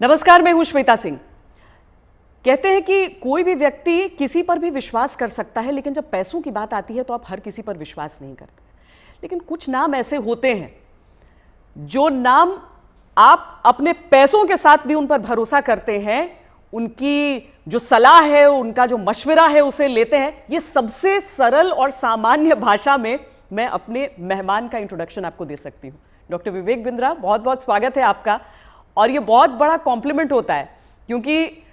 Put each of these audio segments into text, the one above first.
नमस्कार, मैं हूं श्वेता सिंह। कहते हैं कि कोई भी व्यक्ति किसी पर भी विश्वास कर सकता है, लेकिन जब पैसों की बात आती है तो आप हर किसी पर विश्वास नहीं करते। लेकिन कुछ नाम ऐसे होते हैं जो नाम आप अपने पैसों के साथ भी उन पर भरोसा करते हैं, उनकी जो सलाह है, उनका जो मशवरा है उसे लेते हैं। ये सबसे सरल और सामान्य भाषा में मैं अपने मेहमान का इंट्रोडक्शन आपको दे सकती हूँ। डॉक्टर विवेक बिंद्रा, बहुत बहुत स्वागत है आपका। और ये बहुत बड़ा कॉम्प्लीमेंट होता है क्योंकि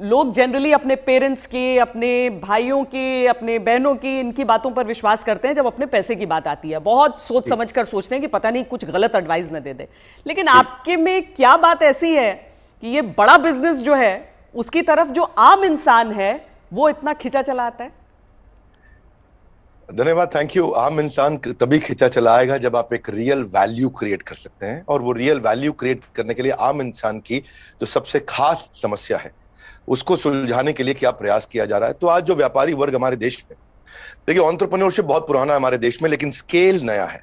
लोग जनरली अपने पेरेंट्स की, अपने भाइयों की, अपने बहनों की, इनकी बातों पर विश्वास करते हैं जब अपने पैसे की बात आती है। बहुत सोच समझ कर सोचते हैं कि पता नहीं कुछ गलत एडवाइस न दे दे। लेकिन आपके में क्या बात ऐसी है कि ये बड़ा बिजनेस जो है उसकी तरफ जो आम इंसान है वो इतना खिंचा चला आता है? धन्यवाद, थैंक यू। आम इंसान तभी खिंचा चला आएगा जब आप एक रियल वैल्यू क्रिएट कर सकते हैं, और वो रियल वैल्यू क्रिएट करने के लिए आम इंसान की जो सबसे खास समस्या है उसको सुलझाने के लिए क्या प्रयास किया जा रहा है। तो आज जो व्यापारी वर्ग हमारे देश में, देखिए, एंटरप्रेन्योरशिप बहुत पुराना है हमारे देश में, लेकिन स्केल नया है।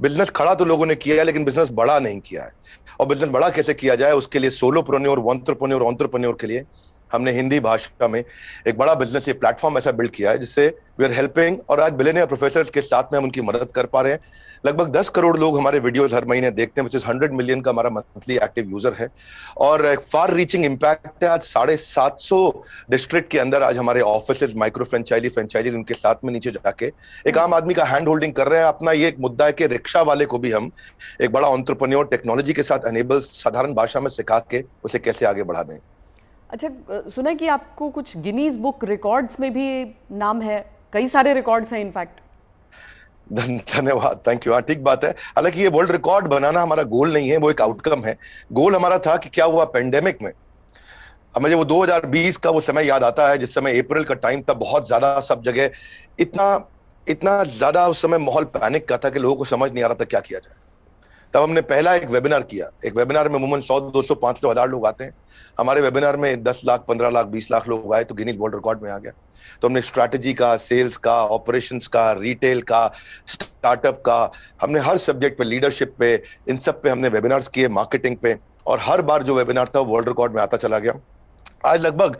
बिजनेस खड़ा तो लोगों ने किया है, लेकिन बिजनेस बड़ा नहीं किया है। और बिजनेस बड़ा कैसे किया जाए, उसके लिए सोलोप्रेन्योर, एंटरप्रेन्योर के लिए हमने हिंदी भाषा में एक बड़ा बिजनेस, ये प्लेटफॉर्म ऐसा बिल्ड किया है जिससे वी आर हेल्पिंग, और आज बिलियनियर प्रोफेसर के साथ में हम उनकी मदद कर पा रहे हैं। लगभग 10 करोड़ लोग हमारे वीडियोस हर महीने देखते हैं, विच इज 100 मिलियन का हमारा मंथली एक्टिव यूजर है, और एक फार रीचिंग इम्पैक्ट है। आज 750 डिस्ट्रिक्ट के अंदर आज हमारे ऑफिस, माइक्रो फ्रेंचाइजी उनके साथ में नीचे जाके एक आम आदमी का हैंड होल्डिंग कर रहे हैं। अपना ये एक मुद्दा है कि रिक्शा वाले को भी हम एक बड़ा एंटरप्रेन्योर टेक्नोलॉजी के साथ एनेबल, साधारण भाषा में सिखा के उसे कैसे आगे बढ़ा दें। अच्छा, सुना है कि आपको कुछ गिनीज बुक रिकॉर्ड्स में भी नाम है, कई सारे रिकॉर्ड्स हैं इनफैक्ट। धन्यवाद, थैंक यू। हाँ, ठीक बात है। हालांकि ये वर्ल्ड रिकॉर्ड बनाना हमारा गोल नहीं है, वो एक आउटकम है। गोल हमारा था कि क्या हुआ पेंडेमिक में। अब मुझे वो 2020 का वो समय याद आता है जिस समय अप्रैल का टाइम था, बहुत ज्यादा सब जगह इतना इतना ज्यादा उस समय माहौल पैनिक का था कि लोगों को समझ नहीं आ रहा था क्या किया जाए। तब हमने पहला एक वेबिनार किया। एक वेबिनार में अमूमन 100, 200, 500, 1000 लोग आते हैं। हमारे वेबिनार में 10 लाख, 15 लाख, 20 लाख लोग आए तो गिनीज वर्ल्ड रिकॉर्ड में आ गया। तो हमने स्ट्रैटेजी का, सेल्स का, ऑपरेशंस का, रिटेल का, स्टार्टअप का, हमने हर सब्जेक्ट पे, लीडरशिप पे, इन सब पे हमने वेबिनार्स किए, मार्केटिंग पे, और हर बार जो वेबिनार था वर्ल्ड रिकॉर्ड में आता चला गया। आज लगभग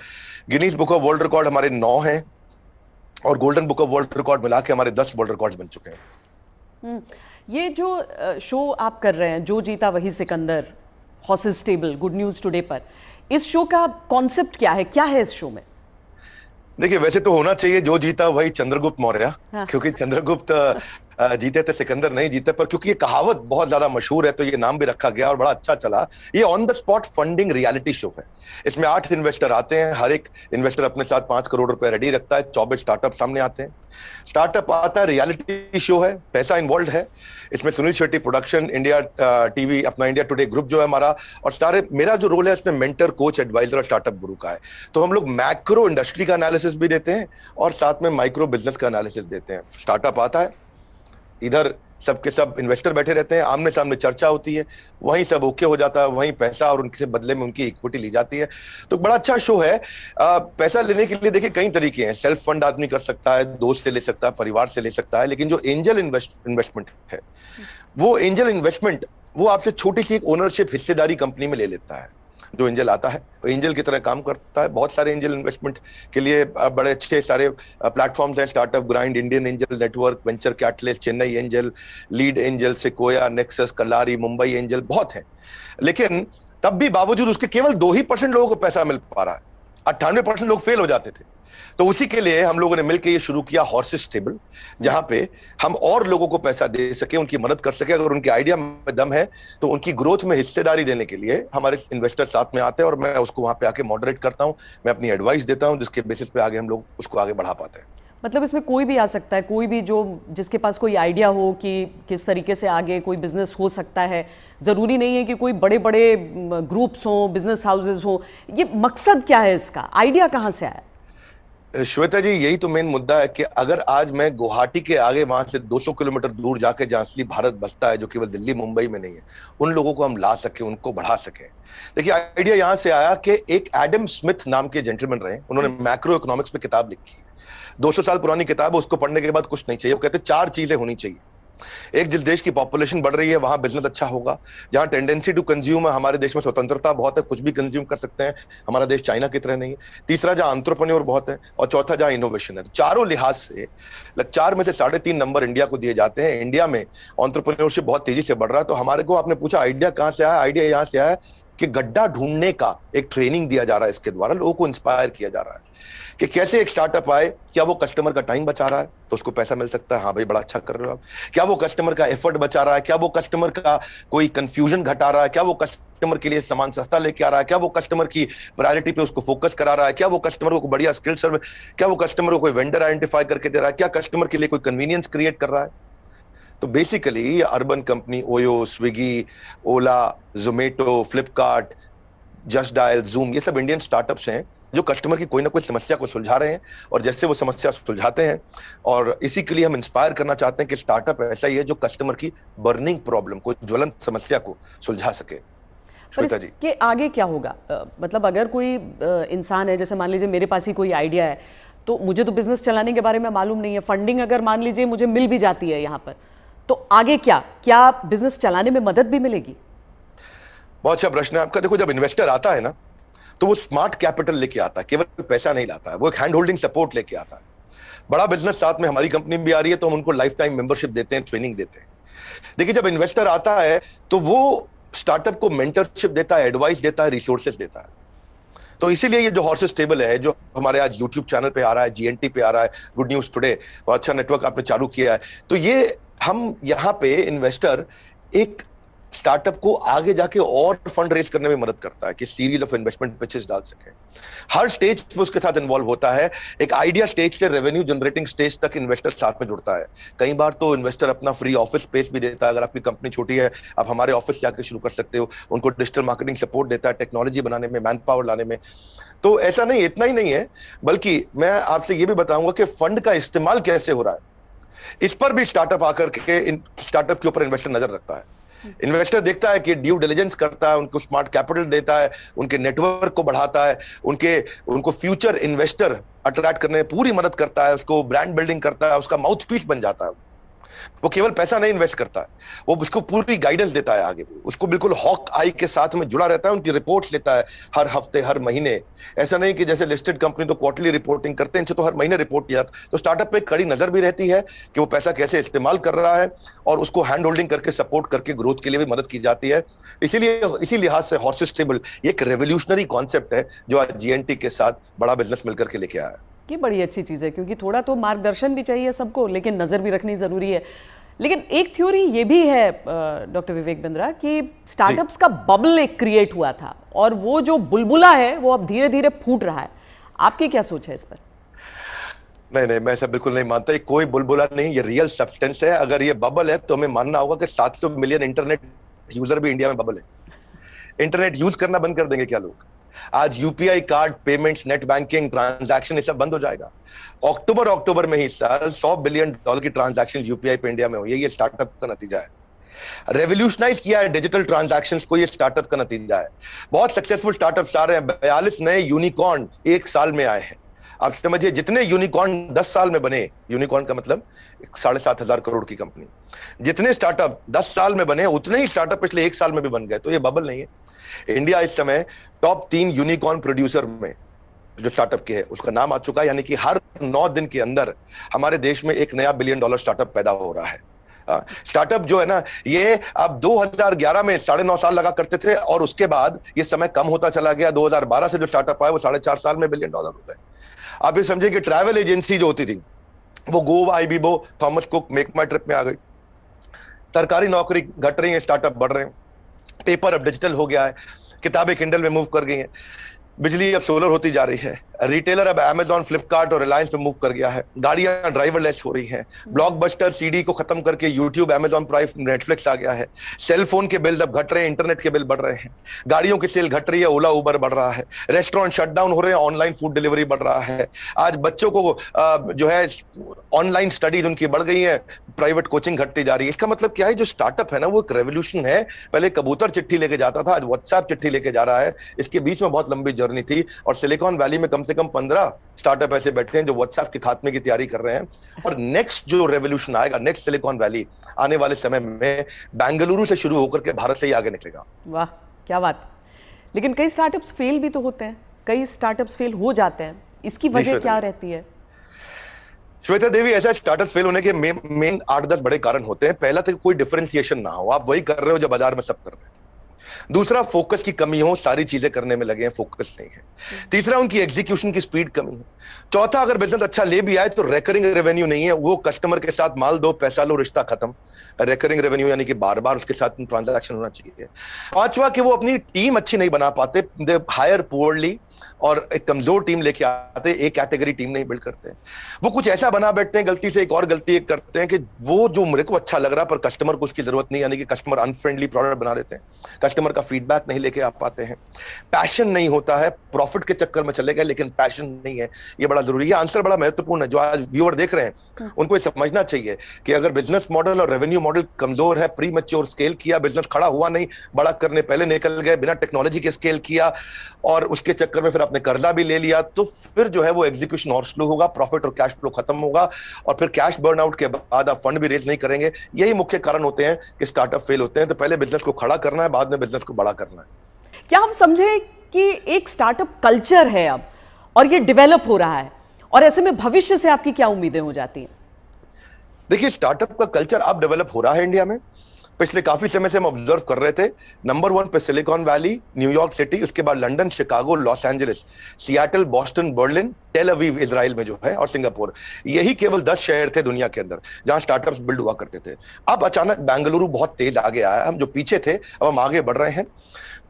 Guinness book of world record हमारे 9 हैं, और golden book of world record मिला के हमारे 10 वर्ल्ड रिकॉर्ड बन चुके हैं। ये जो शो आप कर रहे हैं, जो जीता वही Sikandar, horses table, good news today पर, इस शो का कॉन्सेप्ट क्या है, क्या है इस शो में? देखिए, वैसे तो होना चाहिए जो जीता वही चंद्रगुप्त मौर्य। हाँ। क्योंकि चंद्रगुप्त जीते थे, सिकंदर नहीं जीते, पर क्योंकि ये कहावत बहुत ज्यादा मशहूर है तो ये नाम भी रखा गया और बड़ा अच्छा चला। ये on the spot funding reality show है। इसमें 8 इन्वेस्टर आते हैं, हर एक इन्वेस्टर अपने साथ 5 करोड़ रुपए रेडी रखता है। 24 स्टार्टअप सामने आते हैं। स्टार्टअप आता है, रियलिटी शो है, पैसा इन्वॉल्व है। इसमें Sunil Shetty production, India TV, अपना इंडिया टुडे ग्रुप जो है हमारा, और सारे, मेरा जो रोल है इसमें मेंटर, कोच, एडवाइजर और स्टार्टअप गुरु का है। तो हम लोग मैक्रो इंडस्ट्री का एनालिसिस भी देते हैं और साथ में माइक्रो बिजनेस का एनालिसिस देते हैं। स्टार्टअप आता है, इधर सबके सब इन्वेस्टर बैठे रहते हैं, आमने सामने चर्चा होती है, वहीं सब ओके हो जाता है, वहीं पैसा और उनके बदले में उनकी इक्विटी ली जाती है। तो बड़ा अच्छा शो है। पैसा लेने के लिए देखिए कई तरीके हैं। सेल्फ फंड आदमी कर सकता है, दोस्त से ले सकता है, परिवार से ले सकता है, लेकिन जो एंजल इन्वेस्टमेंट है, वो एंजल इन्वेस्टमेंट वो आपसे छोटी सी एक ओनरशिप, हिस्सेदारी कंपनी में ले लेता है। जो एंजल आता है वो एंजल की तरह काम करता है। बहुत सारे एंजल इन्वेस्टमेंट के लिए बड़े अच्छे सारे प्लेटफॉर्म्स हैं। Startup Grind, Indian Angel Network, Venture Catalyst, Chennai Angel, Lead Angel, Sequoia, Nexus, Kalaari, Mumbai Angel, बहुत हैं। लेकिन तब भी बावजूद उसके केवल 2% लोगों को पैसा मिल पा रहा है। 98% लोग फेल हो जाते थे। तो उसी के लिए हम लोगों ने मिलकर ये शुरू किया हॉर्सेस टेबल, जहां पे हम और लोगों को पैसा दे सके, उनकी मदद कर सके। अगर उनके आइडिया में दम है तो उनकी ग्रोथ में हिस्सेदारी देने के लिए हमारे इन्वेस्टर साथ में आते हैं, और मैं उसको वहां पे आके मॉडरेट करता हूं, मैं अपनी एडवाइस देता हूं, जिसके बेसिस पे आगे हम लोग उसको आगे बढ़ा पाते हैं। मतलब इसमें कोई भी आ सकता है, कोई भी जो जिसके पास कोई आइडिया हो कि किस तरीके से आगे कोई बिजनेस हो सकता है। ज़रूरी नहीं है कि कोई बड़े बड़े ग्रुप्स हों, बिजनेस हाउसेज हों। ये मकसद क्या है इसका, आइडिया कहाँ से आया? श्वेता जी, यही तो मेन मुद्दा है कि अगर आज मैं गुवाहाटी के आगे वहां से 200 किलोमीटर दूर जाके, जहां असली भारत बसता है, जो केवल दिल्ली मुंबई में नहीं है, उन लोगों को हम ला सके, उनको बढ़ा सके। देखिए, आइडिया यहां से आया कि एक एडम स्मिथ नाम के जेंटलमैन रहे, उन्होंने मैक्रो इकोनॉमिक्स में किताब लिखी है। 200 साल पुरानी किताब है, उसको पढ़ने के बाद कुछ नहीं चाहिए। वो कहते 4 चीजें होनी चाहिए एक जिस देश की पॉपुलेशन बढ़ रही है वहां बिजनेस अच्छा होगा, जहां टेंडेंसी टू कंज्यूम है, हमारे देश में स्वतंत्रता बहुत है, कुछ भी कंज्यूम कर सकते हैं, हमारा देश चाइना की तरह नहीं है। तीसरा, जहां एंटरप्रेन्योर बहुत है, और चौथा जहां इनोवेशन है। चारों लिहाज से 4 में से 3.5 नंबर इंडिया को दिए जाते हैं। इंडिया में एंटरप्रेन्योरशिप बहुत तेजी से बढ़ रहा है। तो हमारे को, आपने पूछा आइडिया कहां से आया, आइडिया यहां से आया कि गड्ढा ढूंढने का एक ट्रेनिंग दिया जा रहा है, इसके द्वारा लोगों को इंस्पायर किया जा रहा है कि कैसे एक स्टार्टअप आए, क्या वो कस्टमर का टाइम बचा रहा है तो उसको पैसा मिल सकता है, हाँ भाई बड़ा अच्छा कर रहे हो आप, क्या वो कस्टमर का एफर्ट बचा रहा है, क्या वो कस्टमर का कोई कंफ्यूजन घटा रहा है, क्या वो कस्टमर के लिए सामान सस्ता लेके आ रहा है, क्या वो कस्टमर की प्रायोरिटी पे उसको फोकस करा रहा है, क्या वो कस्टमर को बढ़िया स्किल सर्विस, क्या वो कस्टमर को कोई वेंडर आइडेंटिफाई करके दे रहा है, क्या कस्टमर के लिए कोई कन्वीनियंस क्रिएट कर रहा है। तो basically Urban Company, OYO, Swiggy, Ola, Zomato, Flipkart, Just Dial, Zoom, ये सब इंडियन स्टार्टअप्स हैं जो कस्टमर की कोई ना कोई समस्या को सुलझा रहे हैं, और जैसे वो समस्या सुलझाते हैं, और इसी के लिए हम इंस्पायर करना चाहते हैं कि स्टार्टअप ऐसा ही है जो कस्टमर की बर्निंग प्रॉब्लम को, ज्वलंत समस्या को सुलझा सके। पर इसके आगे क्या होगा? मतलब अगर कोई इंसान है, जैसे मान लीजिए मेरे पास ही कोई आइडिया है, तो मुझे तो बिजनेस चलाने के बारे में मालूम नहीं है, फंडिंग अगर मान लीजिए मुझे मिल भी जाती है यहाँ पर, तो आगे क्या बिजनेस चलाने में मदद भी मिलेगी? बहुत अच्छा प्रश्न है आपका। देखो, जब इन्वेस्टर आता है ना, तो वो स्मार्ट कैपिटल लेके आता है, केवल पैसा नहीं लाता है, वो एक हैंड होल्डिंग सपोर्ट लेके आता है। बड़ा बिजनेस साथ में, हमारी कंपनी भी आ रही है तो हम उनको लाइफ टाइम मेंबरशिप देते हैं, ट्रेनिंग देते हैं। देखिए, जब इन्वेस्टर आता है तो वो स्टार्टअप को मेंटरशिप देता है, एडवाइस देता है, रिसोर्सेज देता है। तो इसीलिए ये जो हॉर्सेस टेबल है, जो हमारे आज यूट्यूब चैनल पे आ रहा है, जीएनटी पे आ रहा है, गुड न्यूज टुडे, और अच्छा नेटवर्क आपने चालू किया है, तो ये हम यहाँ पे इन्वेस्टर एक स्टार्टअप को आगे जाके और फंड रेज करने में मदद करता है कि सीरीज ऑफ इन्वेस्टमेंट पिचेस डाल सके। हर स्टेज पे उसके साथ इन्वॉल्व होता है। एक आइडिया स्टेज से रेवेन्यू जनरेटिंग स्टेज तक इन्वेस्टर साथ में जुड़ता है। कई बार तो इन्वेस्टर अपना फ्री ऑफिस स्पेस भी देता है। अगर आपकी कंपनी छोटी है, आप हमारे ऑफिस जाकर शुरू कर सकते हो। उनको डिजिटल मार्केटिंग सपोर्ट देता है, टेक्नोलॉजी बनाने में, मैन पावर लाने में। तो ऐसा नहीं, इतना ही नहीं है, बल्कि मैं आपसे ये भी बताऊंगा कि फंड का इस्तेमाल कैसे हो रहा है, इस पर भी स्टार्टअप आकर के स्टार्टअप के ऊपर इन्वेस्टर नजर रखता है। इन्वेस्टर देखता है कि ड्यू डिलिजेंस करता है, उनको स्मार्ट कैपिटल देता है, उनके नेटवर्क को बढ़ाता है, उनको फ्यूचर इन्वेस्टर अट्रैक्ट करने में पूरी मदद करता है, उसको ब्रांड बिल्डिंग करता है, उसका माउथ पीस बन जाता है। वो केवल पैसा नहीं इन्वेस्ट करता है, वो उसको पूरी गाइडेंस देता है आगे, उसको बिल्कुल हॉक आई के साथ में जुड़ा रहता है, उनकी रिपोर्ट्स लेता है हर हफ्ते, हर महीने। ऐसा नहीं कि जैसे लिस्टेड कंपनी तो क्वार्टरली रिपोर्टिंग करते हैं, इनसे तो हर महीने रिपोर्ट किया। तो स्टार्टअप पे कड़ी नजर भी रहती है कि वो पैसा कैसे इस्तेमाल कर रहा है, और उसको हैंड होल्डिंग करके सपोर्ट करके ग्रोथ के लिए भी मदद की जाती है। इसीलिए इसी लिहाज से हॉर्सेस टेबल एक रेवोल्यूशनरी कॉन्सेप्ट है जो आज जीएनटी के साथ बड़ा बिजनेस मिलकर के लेके आया है। ये बड़ी अच्छी चीज़ है, क्योंकि थोड़ा तो मार्गदर्शन भी चाहिए सबको, लेकिन नज़र भी रखनी ज़रूरी है। लेकिन एक थ्योरी ये भी है डॉक्टर विवेक बिंद्रा कि स्टार्टअप्स का बबल एक क्रिएट हुआ था, और वो जो बुलबुला है वो अब धीरे धीरे फूट रहा है। आपकी क्या सोच है इस पर? नहीं, मैं ऐसा बिल्कुल नहीं मानता। ये कोई बुलबुला नहीं, ये रियल सब्सटेंस है। अगर ये बबल है तो हमें मानना होगा कि 700 मिलियन इंटरनेट यूजर भी इंडिया में बबल है। इंटरनेट यूज करना बंद कर देंगे क्या लोग? आज UPI card payments, net banking, transaction, ये सब बंद हो जाएगा। अक्टूबर में ही साल $100 बिलियन की ट्रांजैक्शन यूपीआई पे इंडिया में हुई है। ये स्टार्टअप का नतीजा है। रेवोल्यूशनाइज किया है डिजिटल ट्रांजैक्शंस को, ये स्टार्टअप का नतीजा है। बहुत सक्सेसफुल स्टार्टअप्स आ रहे हैं। 42 नए यूनिकॉर्न 1 साल में आए हैं। आप समझिए, जितने यूनिकॉर्न 10 साल में बने, यूनिकॉर्न का मतलब 7,500 करोड़ की कंपनी, जितने स्टार्टअप 10 साल में बने, उतने ही स्टार्टअप पिछले 1 साल में भी बन गए। तो ये बबल नहीं है। इंडिया इस समय टॉप 3 यूनिकॉर्न प्रोड्यूसर में जो स्टार्टअप के है उसका नाम आ चुका है। यानी कि हर 9 दिन के अंदर हमारे देश में एक नया $1 बिलियन स्टार्टअप पैदा हो रहा है। स्टार्टअप जो है ना, ये अब 2011 में 9.5 साल लगा करते थे, और उसके बाद ये समय कम होता चला गया। 2012 से जो स्टार्टअप आया वो 4.5 साल में $1 बिलियन हो गए। आप ये समझिए कि ट्रैवल एजेंसी जो होती थी वो Goibibo, Thomas Cook, Make My Trip में आ गई। सरकारी नौकरी घट रही है, स्टार्टअप बढ़ रहे हैं। पेपर अब डिजिटल हो गया है, किताबें किंडल में मूव कर गई हैं, बिजली अब सोलर होती जा रही है, रिटेलर अब अमेजॉन, फ्लिपकार्ट और रिलायंस पे मूव कर गया है, गाड़ियां ड्राइवरलेस हो रही हैं, ब्लॉकबस्टर सीडी को खत्म करके यूट्यूब, अमेजॉन प्राइम, नेटफ्लिक्स आ गया है, सेल फोन के बिल अब घट रहे हैं, इंटरनेट के बिल बढ़ रहे हैं, गाड़ियों की सेल घट रही है, ओला उबर बढ़ रहा है, रेस्टोरेंट शटडाउन हो रहे हैं, ऑनलाइन फूड डिलीवरी बढ़ रहा है। आज बच्चों को जो है ऑनलाइन स्टडीज उनकी बढ़ गई है, प्राइवेट कोचिंग घटती जा रही है। इसका मतलब क्या है? जो स्टार्टअप है ना, वो एक रेवोल्यूशन है। पहले कबूतर चिट्ठी लेके जाता था, आज व्हाट्सएप चिट्ठी लेके जा रहा है। इसके बीच में बहुत लंबी जर्नी थी, और सिलिकॉन वैली में कम से से कम 15 स्टार्टअप ऐसे बैठे हैं जो व्हाट्सएप के खात्मे की तैयारी कर रहे हैं। और नेक्स्ट जो रेवोल्यूशन आएगा, नेक्स्ट सिलिकॉन वैली आने वाले समय में बेंगलुरु से शुरू होकर के भारत से ही आगे निकलेगा। वाह, क्या बात। लेकिन कई स्टार्टअप्स फेल भी तो होते हैं, कई स्टार्टअप्स फेल हो जाते हैं, इसकी वजह क्या रहती है? श्वेता देवी, ऐसा स्टार्टअप फेल होने के मेन 8-10 बड़े कारण होते हैं। पहला तो कोई डिफरेंशिएशन ना हो, आप वही कर रहे हो जो बाजार में सब कर रहे थे। दूसरा, फोकस की कमी हो, सारी चीजें करने में लगे हैं, फोकस नहीं है। तीसरा, उनकी एग्जीक्यूशन की स्पीड कमी है। चौथा, अगर बिजनेस अच्छा ले भी आए तो रेकरिंग रेवेन्यू नहीं है, वो कस्टमर के साथ माल दो पैसा लो रिश्ता खत्म। रेकरिंग रेवेन्यू यानी कि बार बार उसके साथ ट्रांजैक्शन होना चाहिए। पांचवा, कि वो अपनी टीम अच्छी नहीं बना पाते, दे हायर पुअरली, और एक कमजोर टीम लेके आते, एक कैटेगरी टीम नहीं बिल्ड करते। वो कुछ ऐसा बना बैठते हैं, गलती से एक और गलती एक करते हैं कि वो जो मेरे को अच्छा लग रहा पर कस्टमर को उसकी जरूरत नहीं, यानी कि कस्टमर अनफ्रेंडली प्रोडक्ट बना देते हैं, कस्टमर का फीडबैक नहीं लेके आ पाते हैं, पैशन नहीं होता है, प्रॉफिट के चक्कर में चले गए लेकिन पैशन नहीं है। ये बड़ा जरूरी है, आंसर बड़ा महत्वपूर्ण है। जो आज व्यूअर देख रहे हैं उनको ये समझना चाहिए कि अगर बिजनेस मॉडल और रेवेन्यू मॉडल कमजोर है, प्री मैच्योर स्केल किया, बिजनेस खड़ा हुआ नहीं, बड़ा करने पहले निकल गए, बिना टेक्नोलॉजी के स्केल किया और उसके चक्कर में फिर आपने कर्जा भी ले लिया, तो फिर जो है वो एग्जीक्यूशन और स्लो होगा, प्रॉफिट और कैश फ्लो खत्म होगा, और फिर कैश बर्नआउट के बाद आप फंड भी रेज नहीं करेंगे। यही मुख्य कारण होते हैं कि स्टार्टअप फेल होते हैं। तो पहले बिजनेस को खड़ा करना है, बाद में बिजनेस को बड़ा करना है। क्या हम समझे कि एक स्टार्टअप कल्चर है अब और ये डेवलप हो रहा है, और ऐसे में भविष्य से आपकी क्या उम्मीदें हो जाती हैं? देखिए, स्टार्टअप का कल्चर अब डेवलप हो रहा है इंडिया में। पिछले काफी समय से हम ऑब्जर्व कर रहे थे, नंबर 1 पे सिलिकॉन वैली, न्यूयॉर्क सिटी, उसके बाद London, Chicago, Los Angeles, Seattle, Boston, Berlin, Tel Aviv Israel में जो है, और सिंगापुर। यही केवल 10 शहर थे दुनिया के अंदर जहां स्टार्टअप्स बिल्ड हुआ करते थे। अब अचानक बेंगलुरु बहुत तेज आगे आया। हम जो पीछे थे अब हम आगे बढ़ रहे हैं।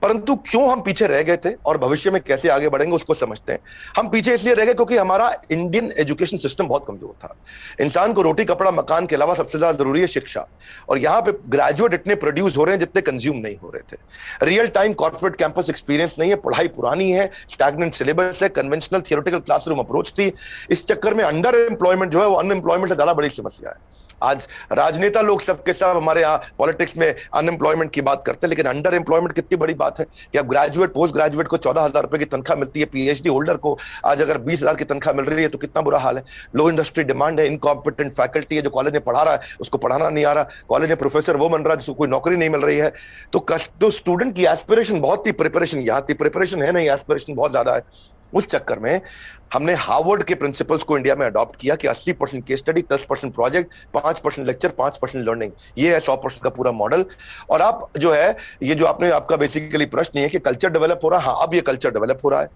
परंतु क्यों हम पीछे रह गए थे और भविष्य में कैसे आगे बढ़ेंगे उसको समझते हैं। हम पीछे इसलिए रह गए क्योंकि हमारा इंडियन एजुकेशन सिस्टम बहुत कमजोर था। इंसान को रोटी कपड़ा मकान के अलावा सबसे ज्यादा जरूरी है शिक्षा, और यहाँ पे ग्रेजुएट इतने प्रोड्यूस हो रहे हैं जितने कंज्यूम नहीं हो रहे थे। Real time corporate campus experience नहीं है, पढ़ाई पुरानी है, स्टैग्नेंट सिलेबस है, कन्वेंशनल थियोरेटिकल क्लासरूम अप्रोच थी। इस चक्कर में अंडर एम्प्लॉयमेंट जो है वो अनएम्प्लॉयमेंट से ज्यादा बड़ी समस्या है। आज राजनेता लोग सबके सब हमारे यहाँ पॉलिटिक्स में अनएम्प्लॉयमेंट की बात करते हैं, लेकिन अंडर एम्प्लॉयमेंट कितनी बड़ी बात है कि अब ग्रेजुएट पोस्ट ग्रेजुएट को 14,000 रुपए की तनख्वाह मिलती है, पीएचडी होल्डर को आज अगर 20,000 की तनख्वाह मिल रही है तो कितना बुरा हाल है। लो इंडस्ट्री डिमांड है, इनकॉम्पिटेंट फैकल्टी है, जो कॉलेज में पढ़ा रहा है उसको पढ़ाना नहीं आ रहा, कॉलेज में प्रोफेसर वो बन रहा है जिसको कोई नौकरी नहीं मिल रही है। तो स्टूडेंट की एस्पिरेशन बहुत थी, प्रिपरेशन यहाँ थी, प्रिपरेशन है नहीं, एस्पिरेशन बहुत ज्यादा है। उस चक्कर में हमने हार्वर्ड के प्रिंसिपल्स को इंडिया में अडॉप्ट किया कि 80% case study, 10% project, 5% lecture, 5% learning. ये है 100% का पूरा मॉडल। और आप जो है ये जो आपका बेसिकली प्रश्न है कि कल्चर डेवलप हो रहा है, हाँ अब ये कल्चर डेवलप हो रहा है।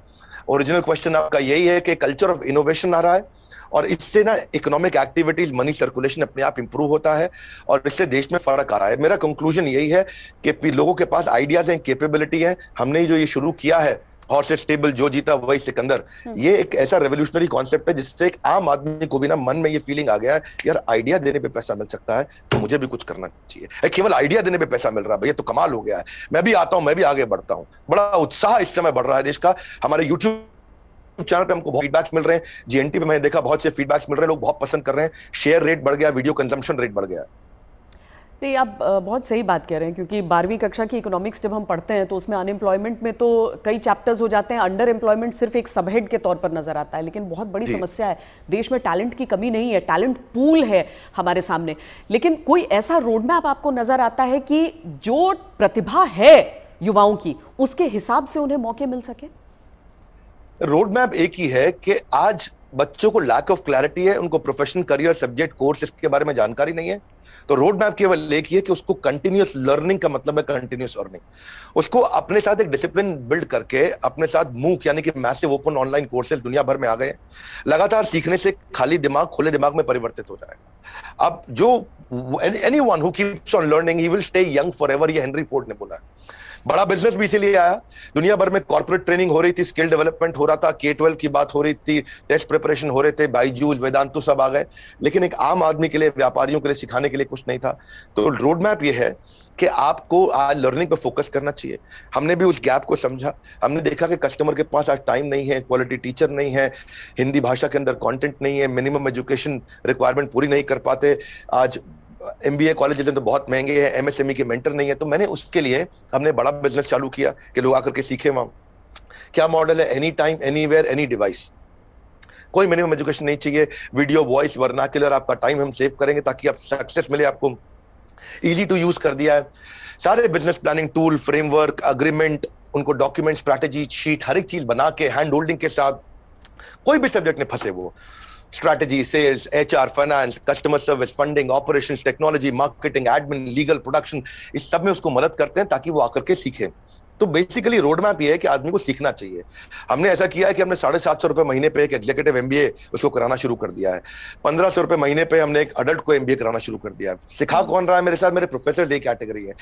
ओरिजिनल क्वेश्चन आपका यही है कि कल्चर ऑफ इनोवेशन आ रहा है, और इससे ना इकोनॉमिक एक्टिविटीज, मनी सर्कुलेशन अपने आप इंप्रूव होता है, और इससे देश में फर्क आ रहा है। मेरा कंक्लूजन यही है कि लोगों के पास आइडियाज हैं, कैपेबिलिटी है। हमने जो ये शुरू किया है हॉर्सेस टेबल, जो जीता वही सिकंदर, ये एक ऐसा रेवोल्यूशनरी कॉन्सेप्ट है जिससे एक आम आदमी को भी ना मन में ये फीलिंग आ गया है, यार आइडिया देने पे पैसा मिल सकता है तो मुझे भी कुछ करना चाहिए। केवल आइडिया देने पे पैसा मिल रहा है, भैया तो कमाल हो गया है, मैं भी आता हूं, मैं भी आगे बढ़ता हूं। बड़ा उत्साह इस समय बढ़ रहा है देश का। हमारे यूट्यूब चैनल पे हमको बहुत फीडबैक्स मिल रहे हैं, जीएनटी पे मैंने देखा बहुत से फीडबैक्स मिल रहे हैं, लोग बहुत पसंद कर रहे हैं, शेयर रेट बढ़ गया, वीडियो कंजम्पशन रेट बढ़ गया। नहीं, आप बहुत सही बात कह रहे हैं, क्योंकि 12वीं कक्षा की इकोनॉमिक्स जब हम पढ़ते हैं तो उसमें अनएम्प्लॉयमेंट में तो कई चैप्टर्स हो जाते हैं, अंडर एम्प्लॉयमेंट सिर्फ एक सबहेड के तौर पर नजर आता है। लेकिन बहुत बड़ी समस्या है, देश में टैलेंट की कमी नहीं है, टैलेंट पूल है हमारे सामने। लेकिन कोई ऐसा रोड मैप आपको नजर आता है कि जो प्रतिभा है युवाओं की उसके हिसाब से उन्हें मौके मिल सके? रोड मैप एक ही है कि आज बच्चों को लैक ऑफ क्लैरिटी है, उनको प्रोफेशनल करियर सब्जेक्ट कोर्स इसके बारे में जानकारी नहीं है। तो रोड मैप केवल एक ही है कि उसको कंटिन्यूअस लर्निंग का मतलब है कंटिन्यूअस अर्निंग। उसको अपने साथ एक डिसिप्लिन बिल्ड करके अपने साथ मूक यानी कि मैसिव ओपन ऑनलाइन कोर्सेज दुनिया भर में आ गए। लगातार सीखने से खाली दिमाग खुले दिमाग में परिवर्तित हो जाएगा। अब जो anyone who keeps on learning he will stay young forever, ये हेनरी फोर्ड ने बोला है। बड़ा बिजनेस भी इसीलिए आया, दुनिया भर में कॉर्पोरेट ट्रेनिंग हो रही थी, स्किल डेवलपमेंट हो रहा था, K-12 की बात हो रही थी, टेस्ट प्रिपरेशन हो रहे थे, बायजूस, वेदांतु सब आ गए, लेकिन एक आम आदमी के लिए, व्यापारियों के लिए सिखाने के लिए कुछ नहीं था। तो रोड मैप ये है कि आपको आज लर्निंग पे फोकस करना चाहिए। हमने भी उस गैप को समझा, हमने देखा कि कस्टमर के पास आज टाइम नहीं है, क्वालिटी टीचर नहीं है, हिंदी भाषा के अंदर कंटेंट नहीं है, मिनिमम एजुकेशन रिक्वायरमेंट पूरी नहीं कर पाते, आज MBA कॉलेजेस तो बहुत महंगे हैं, MSME के मेंटर नहीं है। तो मैंने उसके लिए हमने बड़ा बिजनेस चालू किया कि लोग आकर के सीखे। वहां क्या मॉडल है, any time anywhere any device. कोई मिनिमम एजुकेशन नहीं चाहिए, वीडियो, वॉइस, वर्नाक्युलर, आपका टाइम हम सेव करेंगे ताकि आप सक्सेस मिले आपको, इजी टू यूज कर दिया है। सारे business planning tool, framework, agreement, उनको डॉक्यूमेंट, स्ट्रैटेजी शीट, हर एक चीज बना के हैंड होल्डिंग के साथ, कोई भी सब्जेक्ट में फंसे वो, strategy, sales, HR, finance, customer service, funding, operations, technology, marketing, admin, legal, production, इस सब में उसको मदद करते हैं ताकि वो आकर के सीखे। तो बेसिकली रोड मैप ये है कि आदमी को सीखना चाहिए। हमने ऐसा किया है कि हमने 750 रुपए महीने पे एक एग्जीक्यूटिव एमबीए उसको कराना शुरू कर दिया है। 1500 रुपए महीने पे हमने एक अडल्ट को एमबीए कराना शुरू कर दिया है। सिखा कौन रहा है मेरे साथ? मेरे प्रोफेसर एक कैटेगरी है,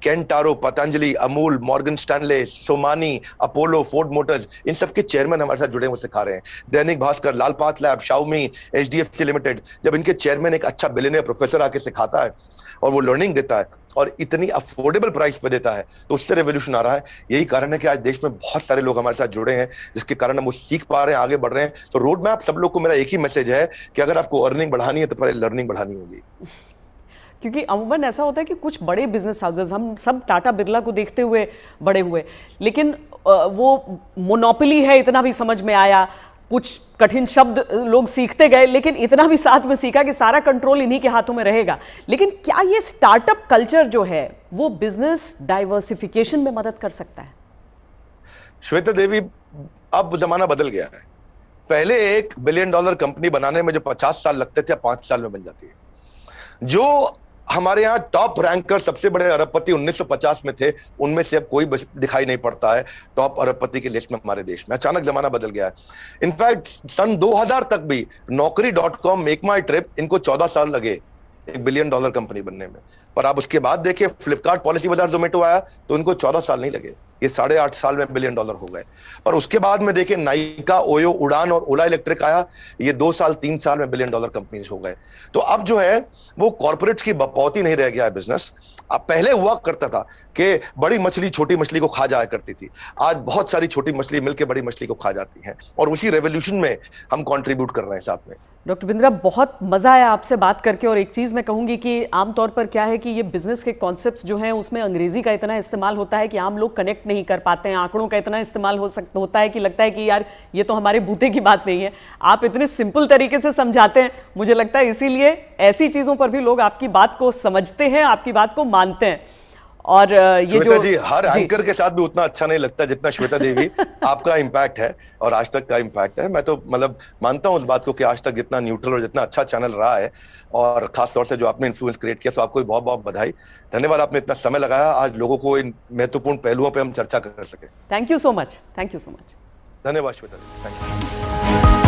Kent RO, Patanjali, Amul, Morgan Stanley, Somani, Apollo, Ford Motors, इन सबके चेयरमैन हमारे साथ जुड़े हुए सिखा रहे हैं। Dainik Bhaskar, Lal Path Lab, Xiaomi, HDFC Limited, जब इनके चेयरमैन एक अच्छा बिलियनियर प्रोफेसर आके सिखाता है और वो लर्निंग देता है और इतनी अफोर्डेबल प्राइस पे देता है, तो उससे रेवोल्यूशन आ रहा है। यही कारण है कि आज देश में बहुत सारे लोग हमारे साथ जुड़े हैं, जिसके कारण हम वो सीख पा रहे हैं, आगे बढ़ रहे हैं। तो रोड मैप सब लोग को मेरा एक ही मैसेज है कि अगर आपको अर्निंग बढ़ानी है तो पहले लर्निंग बढ़ानी होगी। क्योंकि अमूमन ऐसा होता है कि कुछ बड़े बिजनेस हाउसेस, हम सब टाटा बिरला को देखते हुए बड़े हुए, लेकिन वो मोनोपोली है इतना भी समझ में आया, कुछ कठिन शब्द लोग सीखते गए, लेकिन इतना भी साथ में सीखा कि सारा कंट्रोल इन्हीं के हाथों में रहेगा। लेकिन क्या ये स्टार्टअप कल्चर जो है वो बिजनेस डाइवर्सिफिकेशन में मदद कर सकता है? श्वेता देवी, अब जमाना बदल गया है। पहले $1 बिलियन कंपनी बनाने में जो 50 साल लगते थे, 5 साल में बन जाती है। जो हमारे यहाँ टॉप रैंकर सबसे बड़े अरबपति 1950 में थे, उनमें से अब कोई दिखाई नहीं पड़ता है टॉप अरबपति की लिस्ट में हमारे देश में। अचानक जमाना बदल गया है। इनफैक्ट सन 2000 तक भी नौकरी.com, मेक माई ट्रिप, इनको 14 साल लगे $1 बिलियन कंपनी बनने में। पर आप उसके बाद देखिए, फ्लिपकार्ट, पॉलिसी बाजार, जोमेटो आया तो इनको 14 साल नहीं लगे, ये 8.5 साल में $1 बिलियन हो गए। और उसके बाद में देखिए, नाइका, ओयो, उड़ान और ओला इलेक्ट्रिक आया, ये 2 साल 3 साल में $1 बिलियन कंपनीज हो गए। तो अब जो है वो कॉर्पोरेट्स की बपौती नहीं रह गया है बिजनेस। अब पहले हुआ करता था कि बड़ी मछली छोटी मछली को खा जाया करती थी, आज बहुत सारी छोटी मछली मिलकर बड़ी मछली को खा जाती हैं, और उसी रेवोल्यूशन में हम कंट्रीब्यूट कर रहे हैं साथ में। डॉक्टर बिंद्रा, बहुत मज़ा आया आपसे बात करके। और एक चीज़ मैं कहूँगी कि आमतौर पर क्या है कि ये बिजनेस के कॉन्सेप्ट्स जो हैं उसमें अंग्रेजी का इतना इस्तेमाल होता है कि आम लोग कनेक्ट नहीं कर पाते हैं, आंकड़ों का इतना इस्तेमाल होता है कि लगता है कि यार ये तो हमारे बूते की बात नहीं है। आप इतने सिंपल तरीके से समझाते हैं, मुझे लगता है इसीलिए ऐसी चीज़ों पर भी लोग आपकी बात को समझते हैं, आपकी बात को मानते हैं। और ये जो जी, हर एंकर के साथ भी उतना अच्छा नहीं लगता जितना श्वेता देवी आपका इम्पैक्ट है और आज तक का इम्पैक्ट है। मैं तो मतलब मानता हूं उस बात को कि आज तक जितना न्यूट्रल और जितना अच्छा चैनल रहा है, और खास तौर से जो आपने इन्फ्लुएंस क्रिएट किया, तो आपको बहुत बहुत बधाई। धन्यवाद, आपने इतना समय लगाया आज लोगों को इन महत्वपूर्ण पहलुओं पर हम चर्चा कर सके। Thank you so much. Thank you so much. धन्यवाद श्वेता देवी, थैंक यू।